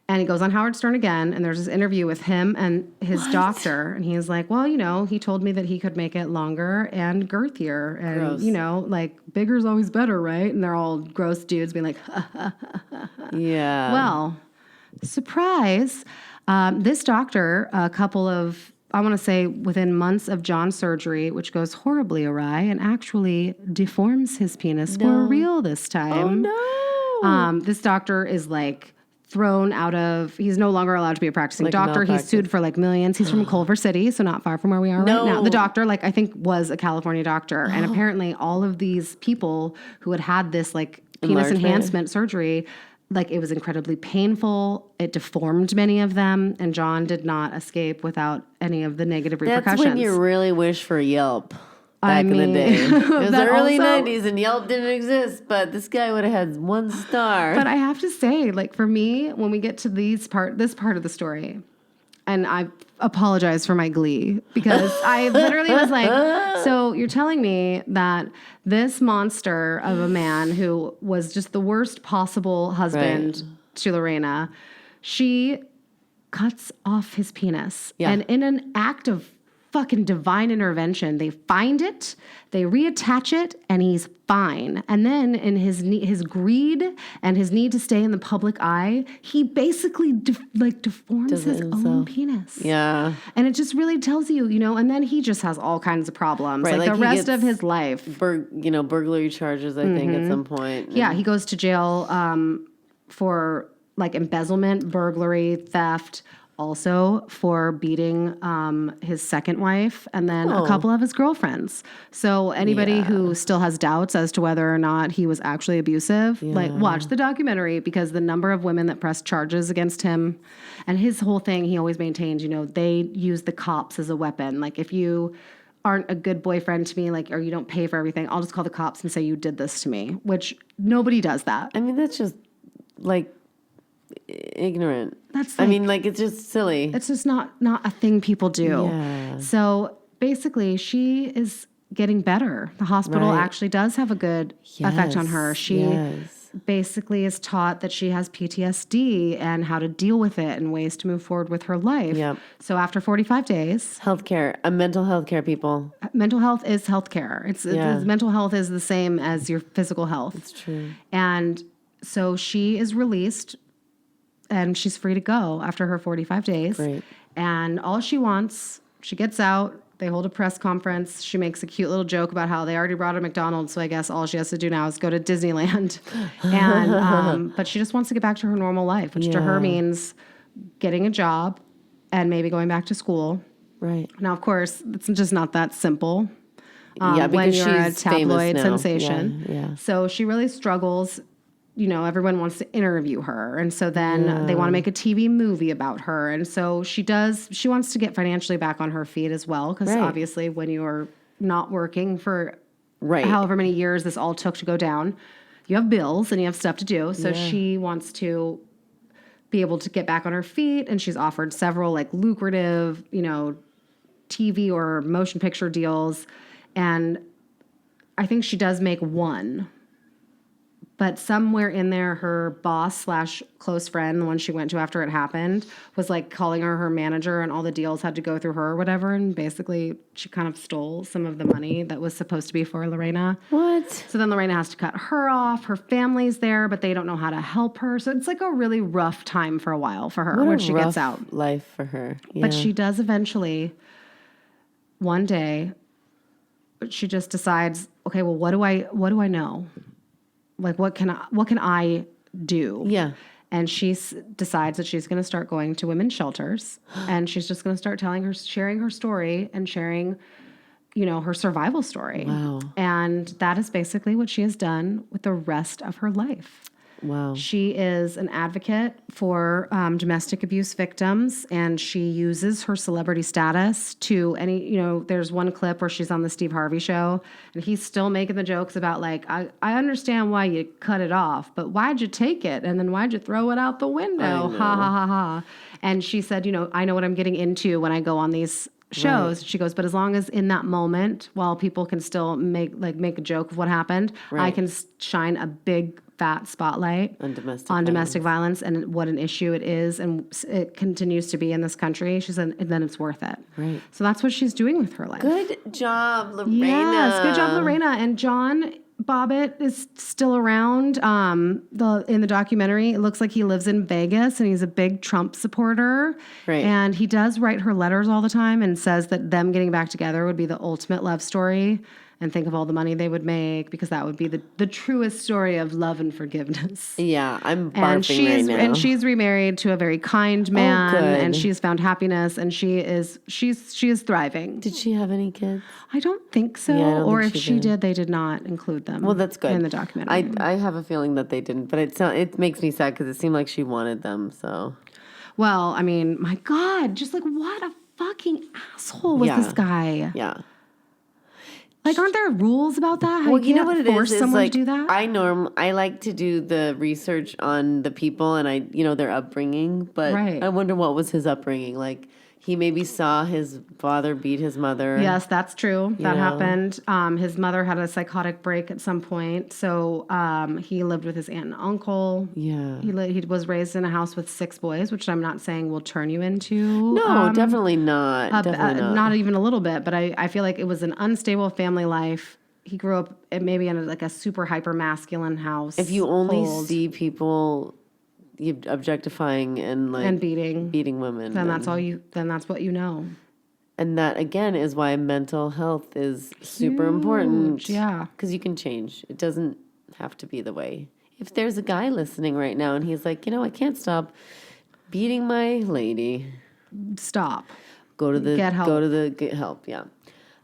S1: And he goes on Howard Stern again, and there's this interview with him and his doctor. And he's like, well, he told me that he could make it longer and girthier. And, like, bigger's always better, right? And they're all gross dudes being like,
S2: yeah.
S1: Well, surprise. This doctor, I want to say within months of John's surgery, which goes horribly awry, and actually deforms his penis for real this time.
S2: Oh, no.
S1: This doctor is like thrown out of, he's no longer allowed to be a practicing doctor. He's sued for like millions. He's from Culver City, so not far from where we are right now. The doctor, I think was a California doctor. And apparently all of these people who had this like penis enhancement surgery, like, it was incredibly painful. It deformed many of them. And John did not escape without any of the negative repercussions.
S2: That's when you really wish for Yelp. Back in the day. It was the early 90s and Yelp didn't exist, but this guy would have had 1 star.
S1: But I have to say, like, for me, when we get to this part of the story, and I apologize for my glee, because I literally was like, so you're telling me that this monster of a man who was just the worst possible husband to Lorena, she cuts off his penis. Yeah. And in an act of fucking divine intervention, they find it, they reattach it, and he's fine. And then in his greed and his need to stay in the public eye, he basically deforms his own penis.
S2: Yeah.
S1: And it just really tells you, and then he just has all kinds of problems. Right, like the rest of his life.
S2: Burglary charges, I think, at some point.
S1: Yeah, he goes to jail for like embezzlement, burglary, theft, also for beating his second wife, and then a couple of his girlfriends. So anybody who still has doubts as to whether or not he was actually abusive, like, watch the documentary, because the number of women that pressed charges against him, and his whole thing, he always maintains, they use the cops as a weapon. Like, if you aren't a good boyfriend to me, like, or you don't pay for everything, I'll just call the cops and say you did this to me, which nobody does that.
S2: I mean, that's just like ignorant.
S1: That's
S2: it's just silly.
S1: It's just not a thing people do.
S2: Yeah.
S1: So basically, she is getting better. The hospital actually does have a good effect on her. She basically is taught that she has PTSD and how to deal with it and ways to move forward with her life. Yep. So after 45 days...
S2: Healthcare. Mental health care, people.
S1: Mental health is healthcare. Mental health is the same as your physical health.
S2: It's true.
S1: And so she is released, and she's free to go after her 45 days.
S2: Great.
S1: And all she wants, she gets out, they hold a press conference, she makes a cute little joke about how they already brought her McDonald's, so I guess all she has to do now is go to Disneyland. And but she just wants to get back to her normal life, which to her means getting a job and maybe going back to school.
S2: Right.
S1: Now, of course, it's just not that simple.
S2: Because
S1: when you're
S2: she's
S1: a tabloid sensation.
S2: Yeah.
S1: So she really struggles. Everyone wants to interview her. And so then they want to make a TV movie about her. And so she wants to get financially back on her feet as well. Because obviously when you're not working for however many years this all took to go down, you have bills and you have stuff to do. So she wants to be able to get back on her feet. And she's offered several like lucrative, TV or motion picture deals. And I think she does make one. But somewhere in there, her boss / close friend, the one she went to after it happened, was like calling her manager, and all the deals had to go through her or whatever. And basically, she kind of stole some of the money that was supposed to be for Lorena.
S2: What?
S1: So then Lorena has to cut her off. Her family's there, but they don't know how to help her. So it's like a really rough time for a while for her when she gets out.
S2: Life for her. Yeah.
S1: But she does eventually one day she just decides, okay, well, what do I know? Like, what can I do?
S2: Yeah.
S1: And she decides that she's going to start going to women's shelters, and she's just going to start sharing her story and sharing, her survival story.
S2: Wow.
S1: And that is basically what she has done with the rest of her life.
S2: Wow.
S1: She is an advocate for domestic abuse victims, and she uses her celebrity status to there's one clip where she's on the Steve Harvey show, and he's still making the jokes about like, I understand why you cut it off, but why'd you take it? And then why'd you throw it out the window? Ha, ha, ha, ha. And she said, I know what I'm getting into when I go on these shows. Right. She goes, but as long as in that moment, while people can still make a joke of what happened, right. I can shine a big fat spotlight on domestic violence and what an issue it is, and it continues to be in this country. She said, and then it's worth it.
S2: Right.
S1: So that's what she's doing with her life.
S2: Good job, Lorena.
S1: Yes, good job, Lorena. And John Bobbitt is still around. In the documentary, it looks like he lives in Vegas, and he's a big Trump supporter. Right. And he does write her letters all the time and says that them getting back together would be the ultimate love story. And think of all the money they would make, because that would be the truest story of love and forgiveness.
S2: Yeah, I'm barfing right now.
S1: And she's remarried to a very kind man, and she's found happiness, and she is thriving.
S2: Did she have any kids?
S1: I don't think so. Yeah, or if she did, they did not include them.
S2: Well, that's good
S1: in the documentary.
S2: I have a feeling that they didn't, but it makes me sad because it seemed like she wanted them. So,
S1: well, I mean, my God, just like what a fucking asshole was this guy?
S2: Yeah.
S1: Like, aren't there rules about that? How
S2: well, you know what it is?
S1: Someone
S2: like,
S1: to do that?
S2: I like to do the research on the people and their upbringing, but I wonder what was his upbringing. Like, he maybe saw his father beat his mother.
S1: Yes, that's true. That happened. His mother had a psychotic break at some point, so he lived with his aunt and uncle.
S2: Yeah.
S1: He was raised in a house with 6 boys, which I'm not saying will turn you into...
S2: No, definitely not. Definitely not.
S1: Not even a little bit, but I feel like it was an unstable family life. He grew up maybe in a super hyper masculine house.
S2: If you only see people objectifying and beating women,
S1: then that's what you know.
S2: And that again is why mental health is super important.
S1: Yeah,
S2: because you can change. It doesn't have to be the way. If there's a guy listening right now and he's like, I can't stop beating my lady,
S1: stop.
S2: Get help. Yeah.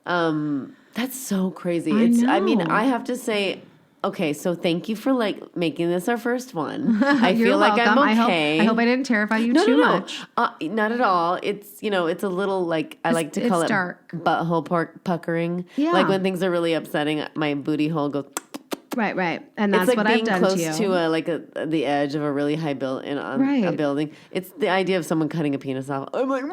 S2: That's so crazy. I mean, I have to say, okay, so thank you for making this our first one. I feel like
S1: welcome.
S2: I'm okay.
S1: I hope I didn't terrify you too much.
S2: Not at all. It's it's a little I like to call it dark. Butthole puckering. Yeah. Like when things are really upsetting, my booty hole goes.
S1: Right, and that's what I've done to you.
S2: It's like being close to the edge of a really high building a building. It's the idea of someone cutting a penis off. I'm like,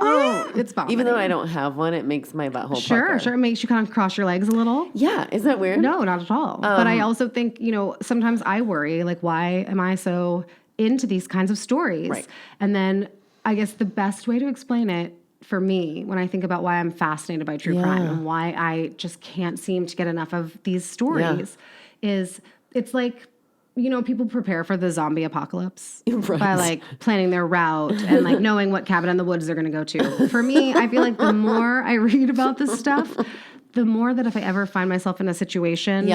S1: it's vomiting.
S2: Even though I don't have one, it makes my butthole pucker.
S1: Sure, it makes you kind of cross your legs a little.
S2: Yeah, is that weird?
S1: No, not at all. But I also think sometimes I worry why am I so into these kinds of stories? Right. And then I guess the best way to explain it for me, when I think about why I'm fascinated by true crime and why I just can't seem to get enough of these stories. Is it's like, people prepare for the zombie apocalypse by planning their route and knowing what cabin in the woods they're going to go to. For me, I feel like the more I read about this stuff, the more that if I ever find myself in a situation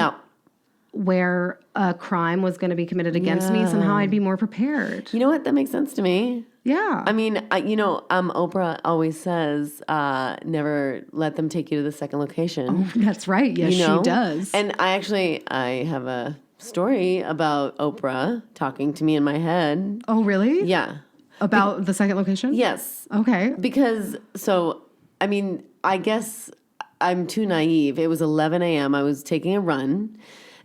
S1: where a crime was going to be committed against me, somehow I'd be more prepared.
S2: You know what? That makes sense to me.
S1: Yeah.
S2: I mean, Oprah always says, never let them take you to the second location.
S1: Oh, that's right. Yes, she does.
S2: And I have a story about Oprah talking to me in my head.
S1: Oh, really?
S2: Yeah.
S1: About the second location?
S2: Yes.
S1: Okay.
S2: Because, I guess I'm too naive. It was 11 a.m. I was taking a run,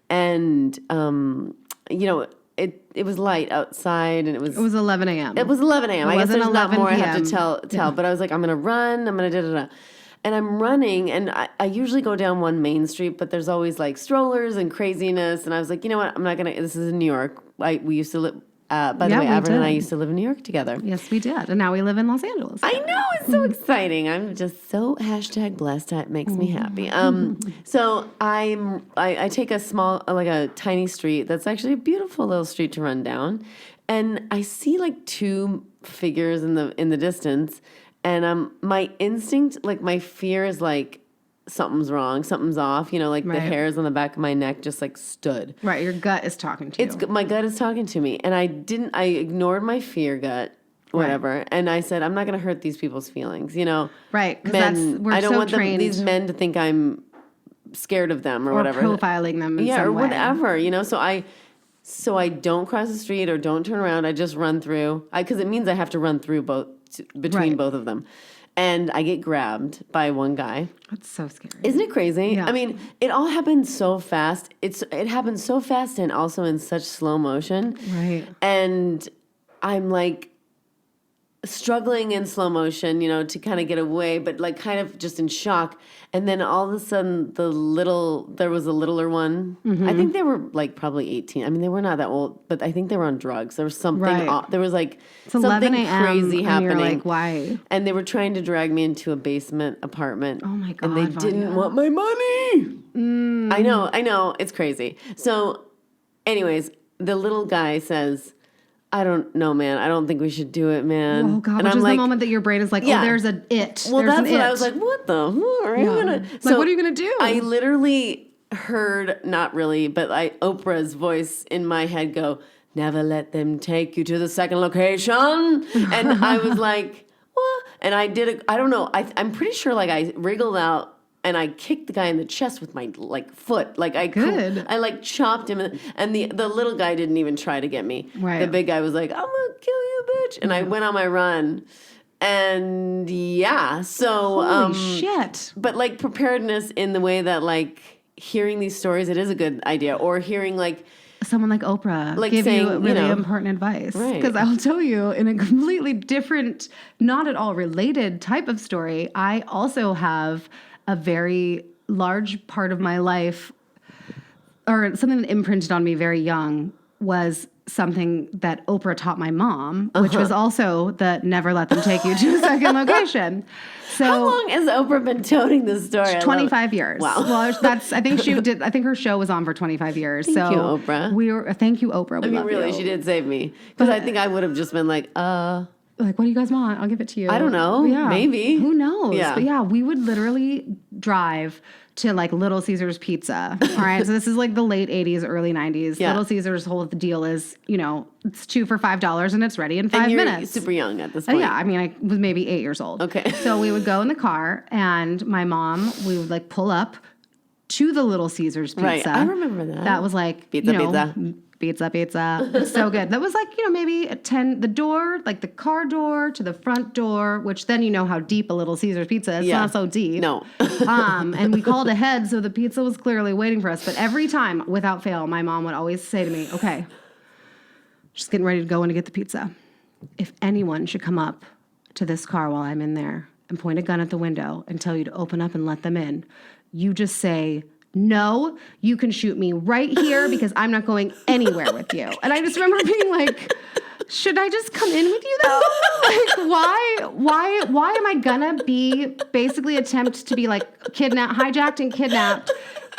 S2: and, it was light outside, and it was 11 a.m. It was 11 a.m. I guess there's not more I have to tell. But I was like, I'm going to run. I'm going to da-da-da. And I'm running, and I usually go down one main street, but there's always strollers and craziness. And I was like, you know what? I'm not going to. This is in New York. We used to live. By the way, Averyn and I used to live in New York together.
S1: Yes, we did. And now we live in Los Angeles.
S2: I know. It's so exciting. I'm just so #blessed. It makes me happy. So I take a tiny street that's actually a beautiful little street to run down. And I see 2 figures in the distance. And my instinct, my fear is
S3: something's wrong, something's off. You know, like the hairs on the back of my neck just like stood.
S1: Right, your gut is talking to you.
S3: My gut is talking to me, and I ignored my fear gut, whatever, and I said, I'm not going to hurt these people's feelings, you know.
S1: Right, because
S3: Men,
S1: we're
S3: I don't
S1: so
S3: want
S1: trained.
S3: these men to think I'm scared of them or whatever.
S1: Profiling them in some
S3: or
S1: way.
S3: whatever, you know. So I don't cross the street or don't turn around. I just run through, because it means I have to run through between both of them. And I get grabbed by one guy.
S1: That's so scary.
S3: Isn't it crazy?
S1: Yeah.
S3: I mean, it all happened so fast. It happened so fast and also in such slow motion.
S1: Right.
S3: And I'm like struggling in slow motion, you know, to kind of get away, but like kind of just in shock. And then all of a sudden there was a littler one.
S1: Mm-hmm.
S3: I think they were like probably 18. I mean, they were not that old, but I think they were on drugs. There was something, there was like
S1: It's
S3: something
S1: 11 a.m.
S3: crazy
S1: and
S3: happening.
S1: You're like, why?
S3: And they were trying to drag me into a basement apartment.
S1: Oh my God,
S3: And they didn't want my money. I know. It's crazy. So anyways, the little guy says, I don't know, man. I don't think we should do it, man.
S1: Oh God,
S3: and
S1: which
S3: I'm
S1: is
S3: like,
S1: the moment that your brain is like,
S3: Yeah.
S1: oh, there's an it.
S3: well,
S1: There's
S3: that's
S1: an
S3: what
S1: it.
S3: I was like, what the? Are you gonna?
S1: Like, what are you gonna do?
S3: I literally heard, not really, but Oprah's voice in my head go, never let them take you to the second location. And I was like, what? And I did it. I don't know. I'm pretty sure like I wriggled out and I kicked the guy in the chest with my foot. Like I chopped him. And the little guy didn't even try to get me.
S1: Right.
S3: The big guy was like, I'm going to kill you, bitch. And I went on my run. And so.
S1: Holy shit.
S3: But like preparedness in the way that like hearing these stories, it is a good idea. Or hearing like.
S1: Someone like Oprah
S3: Like
S1: give
S3: saying,
S1: you really important advice.
S3: Right.
S1: Because I'll tell you, in a completely different, not at all related type of story, I also have a very large part of my life, or something that imprinted on me very young, was something that Oprah taught my mom, which was also the never let them take you to a second location. So
S3: How long has Oprah been toting this story?
S1: 25 years.
S3: Wow.
S1: Well, I think her show was on for 25 years.
S3: Thank you, Oprah.
S1: Thank you, Oprah. We
S3: I mean,
S1: love
S3: really,
S1: you.
S3: she did save me. Because I think I would have just been like,
S1: Like, what do you guys want? I'll give it to you.
S3: I don't know.
S1: Yeah.
S3: Maybe.
S1: Who knows?
S3: Yeah.
S1: But yeah, we would literally drive to like Little Caesars Pizza. All right. So this is like the late 80s, early 90s.
S3: Yeah.
S1: Little Caesars' whole deal is, you know, it's 2 for $5 and it's ready in 5
S3: and you're
S1: minutes.
S3: super young at this point.
S1: Yeah, I mean, I was maybe 8 years old.
S3: Okay.
S1: So we would go in the car, and my mom, we would like pull up to the Little Caesars Pizza.
S3: Right. I remember that.
S1: That was like,
S3: Pizza.
S1: Pizza. It's so good. That was like, you know, maybe the door, like the car door to the front door, which then you know how deep a Little Caesars Pizza is. It's not so deep.
S3: No.
S1: And we called ahead, so the pizza was clearly waiting for us. But every time, without fail, my mom would always say to me, okay, just getting ready to go in to get the pizza. If anyone should come up to this car while I'm in there and point a gun at the window and tell you to open up and let them in, you just say, no, you can shoot me right here because I'm not going anywhere with you. And I just remember being like, should I just come in with you though? Like, why am I gonna be basically attempt to be like hijacked and kidnapped?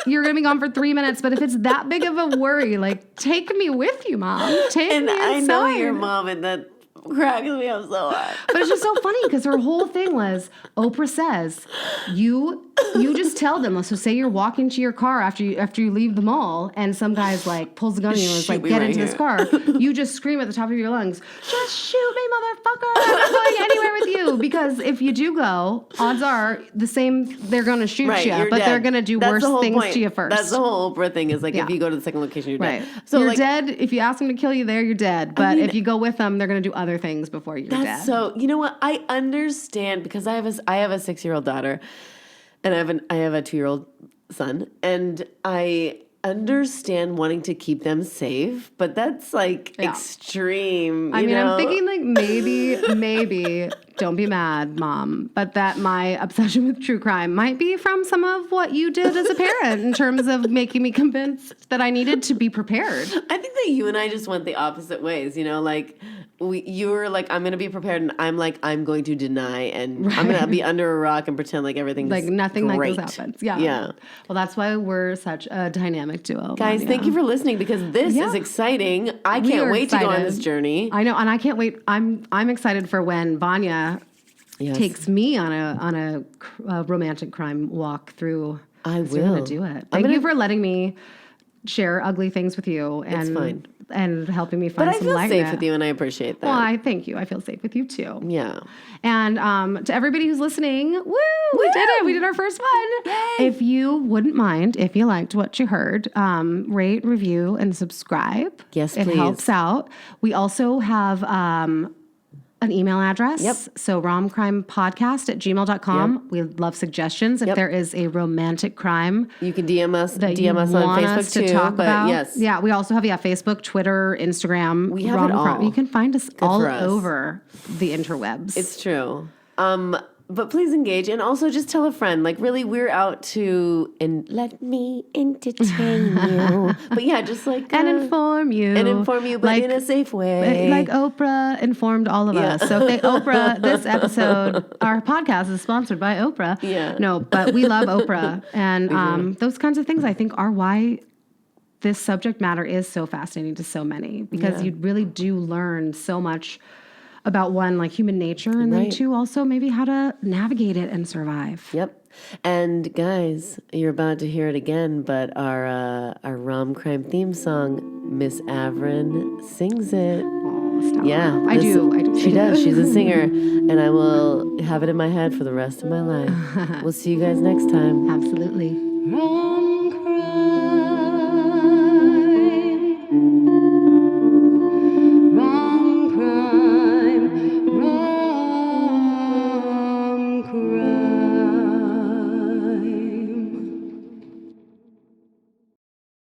S1: You're gonna be gone for 3 minutes, but if it's that big of a worry, like take me with you, Mom. Take me inside.
S3: I know your mom, and that cracks me up so hard.
S1: But it's just so funny because her whole thing was, Oprah says, you just tell them. So say you're walking to your car after you leave the mall, and some guy's like pulls the gun on you and is like, get into this car. You just scream at the top of your lungs, just shoot me, motherfucker! I'm not going anywhere with you. Because if you do go, odds are the same. They're gonna shoot you, but
S3: dead.
S1: they're gonna do worse things to you first.
S3: That's the whole Oprah thing. Is like if you go to the second location, you're dead.
S1: So you're dead. If you ask them to kill you there, you're dead. But if you go with them, they're gonna do other things before you're dead.
S3: So you know what? I understand because I have a 6-year-old daughter, and I have a 2-year-old son, and I understand wanting to keep them safe, but that's like extreme.
S1: I mean, I'm thinking like maybe. Don't be mad, Mom, but that my obsession with true crime might be from some of what you did as a parent in terms of making me convinced that I needed to be prepared.
S3: I think that you and I just went the opposite ways, you know, like you were like, I'm going to be prepared, and I'm like, I'm going to deny, and I'm going to be under a rock and pretend like everything's
S1: like nothing
S3: great.
S1: like this happens. Yeah.
S3: Yeah.
S1: Well, that's why we're such a dynamic duo.
S3: Guys,
S1: Vonia.
S3: thank you for listening because this is exciting. I can't wait to go on this journey.
S1: I know, and I can't wait. I'm excited for when Vonia takes me on a romantic crime walk through.
S3: I
S1: You're gonna
S3: will.
S1: do it. Thank you for letting me share ugly things with you
S3: fine.
S1: and helping me find
S3: But I
S1: some
S3: feel
S1: light.
S3: safe with you, and I appreciate that.
S1: Well, I thank you. I feel safe with you too.
S3: Yeah.
S1: And to everybody who's listening, we did it. We did our first one.
S3: Yay.
S1: If you wouldn't mind, if you liked what you heard, rate, review, and subscribe.
S3: Yes,
S1: It
S3: please.
S1: helps out. We also have an email address.
S3: Yep.
S1: So romcrimepodcast@gmail.com.
S3: Yep.
S1: We love suggestions. If
S3: Yep.
S1: there is a romantic crime
S3: You can DM us
S1: that you
S3: on
S1: want
S3: Facebook
S1: us to
S3: too.
S1: talk
S3: but
S1: about.
S3: yes.
S1: Yeah, we also have Facebook, Twitter, Instagram.
S3: We have it all.
S1: You can find us all
S3: for us.
S1: over the interwebs.
S3: It's true. But please engage, and also just tell a friend. Like, really, we're out to and let me entertain you. But yeah, just like
S1: and inform you.
S3: but in a safe way.
S1: Like Oprah informed all of us. So Oprah, this episode, our podcast is sponsored by Oprah.
S3: Yeah.
S1: No, but we love Oprah. And those kinds of things I think are why this subject matter is so fascinating to so many. Because you really do learn so much about one, like human nature, and then two, also maybe how to navigate it and survive.
S3: Yep. And guys, you're about to hear it again, but our Rom Crime theme song, Miss Averyn sings it.
S1: Oh, stop.
S3: Yeah.
S1: I do.
S3: She does. She's a singer, and I will have it in my head for the rest of my life. We'll see you guys next time.
S1: Absolutely.
S2: Rom Crime.